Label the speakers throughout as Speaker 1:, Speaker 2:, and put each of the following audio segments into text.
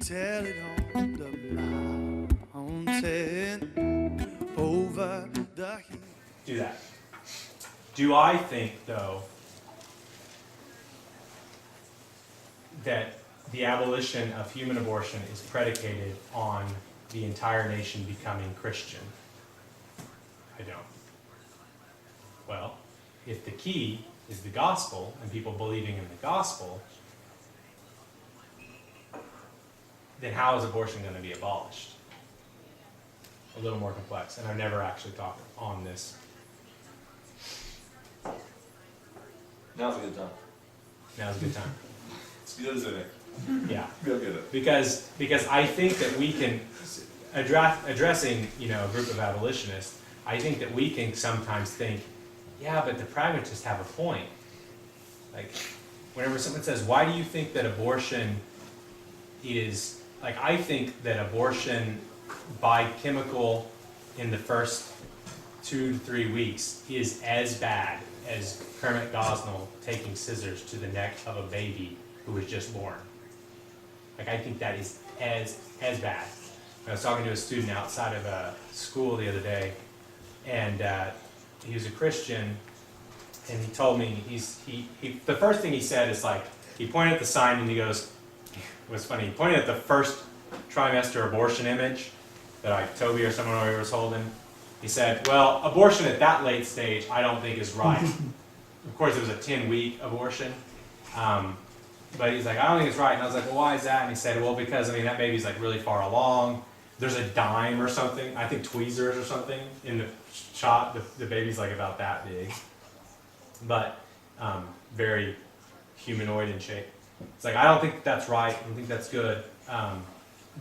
Speaker 1: tell it on the mountain over the hill.
Speaker 2: Do that. Do I think, though, that the abolition of human abortion is predicated on the entire nation becoming Christian? I don't. Well, if the key is the gospel and people believing in the gospel, then how is abortion going to be abolished? A little more complex, and I've never actually talked on this.
Speaker 3: Now's a good time.
Speaker 2: Now's a good time.
Speaker 3: It's good as any.
Speaker 2: Yeah.
Speaker 3: Go get it.
Speaker 2: Because I think that we can, addressing a group of abolitionists, I think that we can sometimes think, yeah, but the pragmatists have a point. Like, whenever someone says, why do you think that abortion is, like, I think that abortion by chemical in the first 2 to 3 weeks is as bad as Kermit Gosnell taking scissors to the neck of a baby who was just born. Like, I think that is as bad. I was talking to a student outside of a school the other day, and he was a Christian, and he told me, the first thing he said is, like, he pointed at the sign and he goes, it was funny, he pointed at the first trimester abortion image that, like, Toby or someone over here was holding. He said, well, abortion at that late stage I don't think is right. Of course, it was a 10-week abortion. But he's like, I don't think it's right. And I was like, well, why is that? And he said, well, because, I mean, that baby's, like, really far along. There's a dime or something, I think tweezers or something, in the shot. The baby's, like, about that big. But very humanoid in shape. It's like, I don't think that's right. I don't think that's good.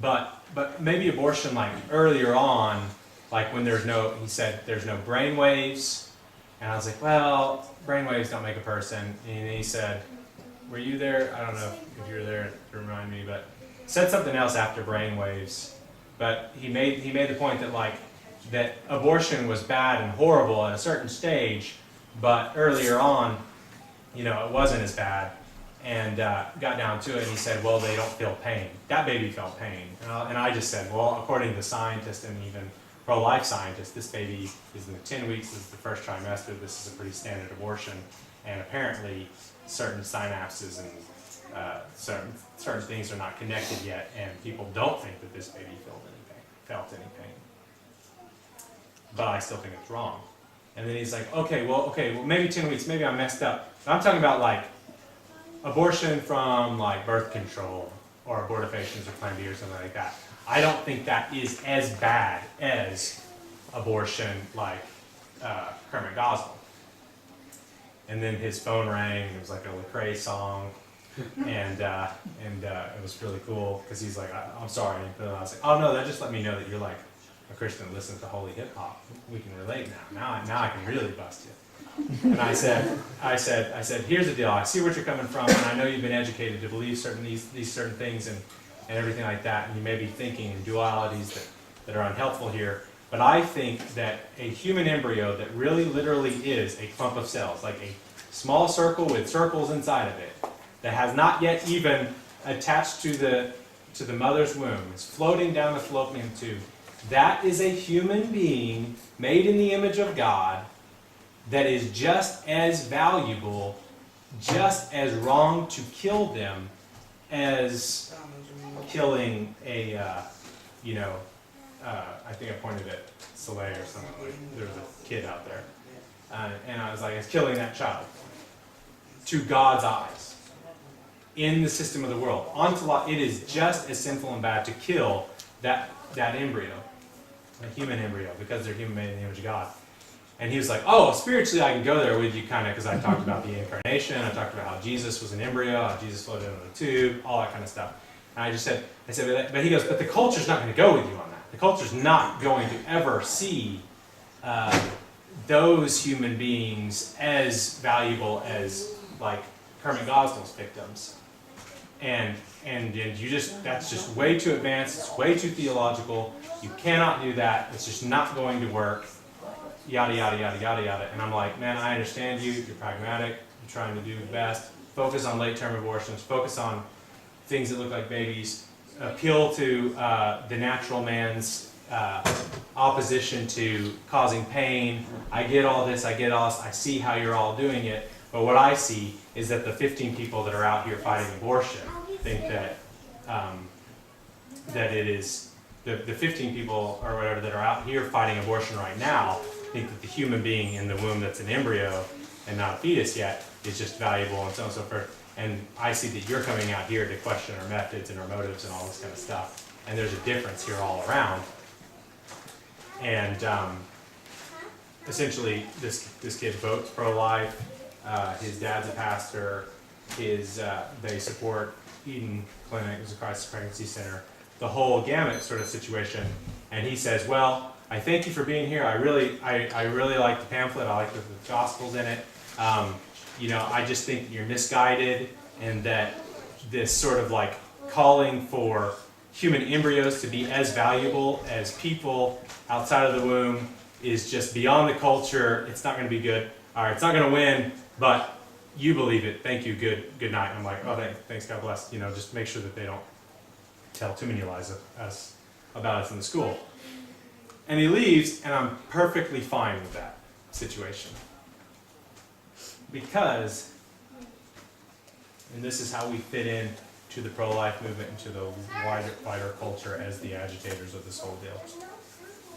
Speaker 2: But maybe abortion, like, earlier on, like, when he said there's no brain waves. And I was like, well, brain waves don't make a person. And he said, were you there? I don't know if you were there to remind me, but said something else after brain waves. But he made the point that, like, that abortion was bad and horrible at a certain stage, but earlier on, it wasn't as bad. And got down to it, and he said, well, they don't feel pain. That baby felt pain. And I just said, well, according to the scientists and even pro-life scientists, this baby is in the 10 weeks, this is the first trimester, this is a pretty standard abortion, and apparently certain synapses and certain things are not connected yet, and people don't think that this baby felt any pain. But I still think it's wrong. And then he's like, okay, well, maybe 10 weeks, maybe I messed up. But I'm talking about, like, abortion from, like, birth control or abortifacients or Plan B or something like that. I don't think that is as bad as abortion like Kermit Gosnell. And then his phone rang, and it was like a Lecrae song, and it was really cool because he's like, I'm sorry. And I was like, oh no, that just let me know that you're, like, a Christian that listens to holy hip hop. We can relate now. Now I can really bust you. And I said, here's the deal. I see where you're coming from, and I know you've been educated to believe these certain things and everything like that, and you may be thinking in dualities that are unhelpful here. But I think that a human embryo that really literally is a clump of cells, like a small circle with circles inside of it, that has not yet even attached to the mother's womb, is floating down the fallopian tube, that is a human being made in the image of God that is just as valuable, just as wrong to kill them as killing I think I pointed at Soleil or something, like there was a kid out there. And I was like, it's killing that child. To God's eyes. In the system of the world. It is just as sinful and bad to kill that embryo, a human embryo, because they're human made in the image of God. And he was like, oh, spiritually I can go there with you, kind of, because I talked about the incarnation, I talked about how Jesus was an embryo, how Jesus floated in a tube, all that kind of stuff. And I said, but he goes, but the culture's not going to go with you on that. The culture's not going to ever see those human beings as valuable as, like, Kermit Gosnell's victims. And that's just way too advanced, it's way too theological, you cannot do that, it's just not going to work, yada, yada, yada, yada, yada. And I'm like, man, I understand you, you're pragmatic, you're trying to do the best, focus on late-term abortions, focus on things that look like babies, appeal to the natural man's opposition to causing pain. I get all this, I see how you're all doing it, but what I see is that the 15 people that are out here fighting abortion think that that it is, the 15 people or whatever that are out here fighting abortion right now think that the human being in the womb that's an embryo and not a fetus yet is just valuable and so on and so forth. And I see that you're coming out here to question our methods and our motives and all this kind of stuff. And there's a difference here all around. And essentially, this kid votes pro-life. His dad's a pastor. They support Eden Clinic, it's a crisis pregnancy center. The whole gamut sort of situation. And he says, well, I thank you for being here. I really like the pamphlet. I like the gospel's in it. I just think that you're misguided and that this sort of like calling for human embryos to be as valuable as people outside of the womb is just beyond the culture. It's not going to be good. All right, it's not going to win, but you believe it. Thank you. Good night. I'm like, oh, thanks. God bless. Just make sure that they don't tell too many lies about us in the school. And he leaves, and I'm perfectly fine with that situation. Because, and this is how we fit in to the pro-life movement and to the wider culture as the agitators of this whole deal.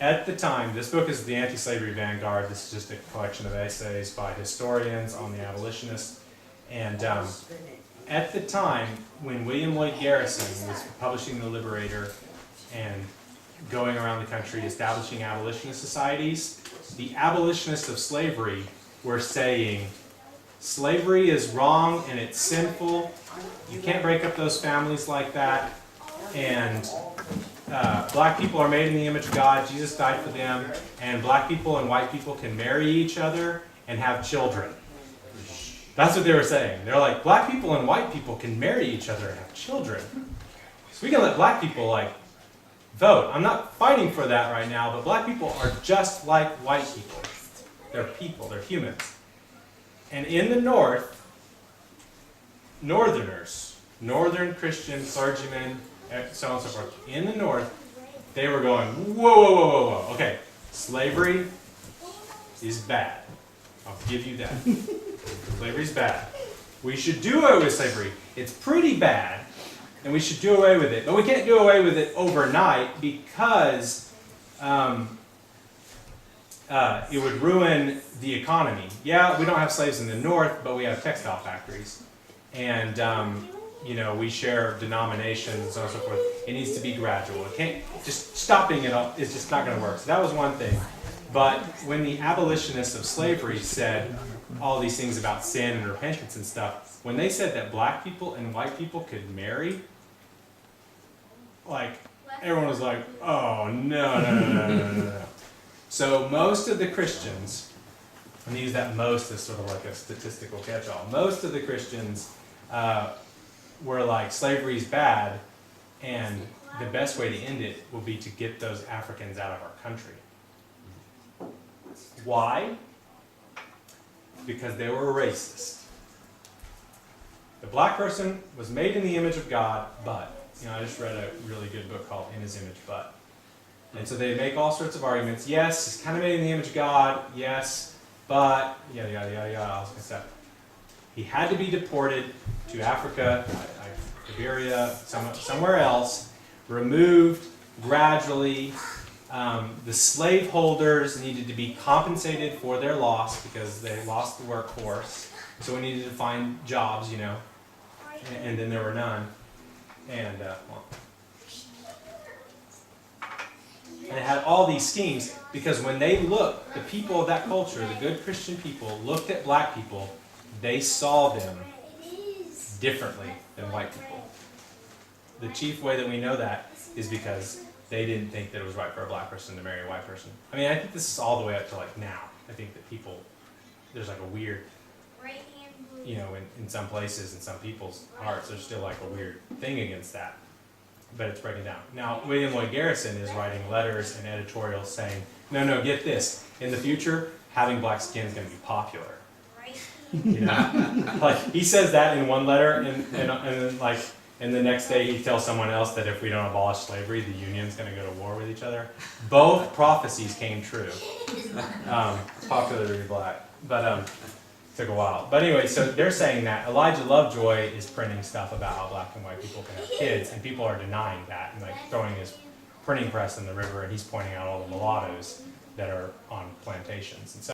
Speaker 2: At the time, this book is the Anti-Slavery Vanguard. This is just a collection of essays by historians on the abolitionists. And at the time, when William Lloyd Garrison was publishing The Liberator and going around the country establishing abolitionist societies, the abolitionists of slavery were saying, slavery is wrong and it's sinful. You can't break up those families like that. And black people are made in the image of God. Jesus died for them. And black people and white people can marry each other and have children. That's what they were saying. They're like, black people and white people can marry each other and have children. So we can let black people vote. I'm not fighting for that right now, but black people are just like white people. They're people, they're humans. And in the North, Northerners, Northern Christian clergymen, so on and so forth, in the North, they were going, whoa. Okay, slavery is bad. I'll give you that. Slavery's bad. We should do away with slavery. It's pretty bad, and we should do away with it. But we can't do away with it overnight because it would ruin the economy. Yeah, we don't have slaves in the North, but we have textile factories. And, we share denominations and so on and so forth. It needs to be gradual. It can't, just stopping it up is just not going to work. So that was one thing. But when the abolitionists of slavery said all these things about sin and repentance and stuff, when they said that black people and white people could marry, everyone was like, oh, no. So most of the Christians, I'm going to use that most as sort of like a statistical catch-all, most of the Christians were like, slavery's bad, and the best way to end it will be to get those Africans out of our country. Why? Because they were racist. The black person was made in the image of God, but, I just read a really good book called In His Image, But. And so they make all sorts of arguments. Yes, he's kind of made in the image of God. Yes, but, yada, all this kind of stuff. He had to be deported to Africa, Liberia, somewhere else, removed gradually. The slaveholders needed to be compensated for their loss because they lost the workforce. So we needed to find jobs, and then there were none. And it had all these schemes because when they looked, the people of that culture, the good Christian people, looked at black people, they saw them differently than white people. The chief way that we know that is because they didn't think that it was right for a black person to marry a white person. I mean, I think this is all the way up to now. I think that there's a weird, in some places, in some people's hearts, there's still a weird thing against that. But it's breaking down. Now, William Lloyd Garrison is writing letters and editorials saying, no, get this. In the future, having black skin is going to be popular. He says that in one letter, and And the next day he tells someone else that if we don't abolish slavery, the Union's going to go to war with each other. Both prophecies came true. Popular to be black, but took a while. But anyway, so they're saying that Elijah Lovejoy is printing stuff about how black and white people can have kids, and people are denying that and like throwing his printing press in the river, and he's pointing out all the mulattoes that are on plantations. And so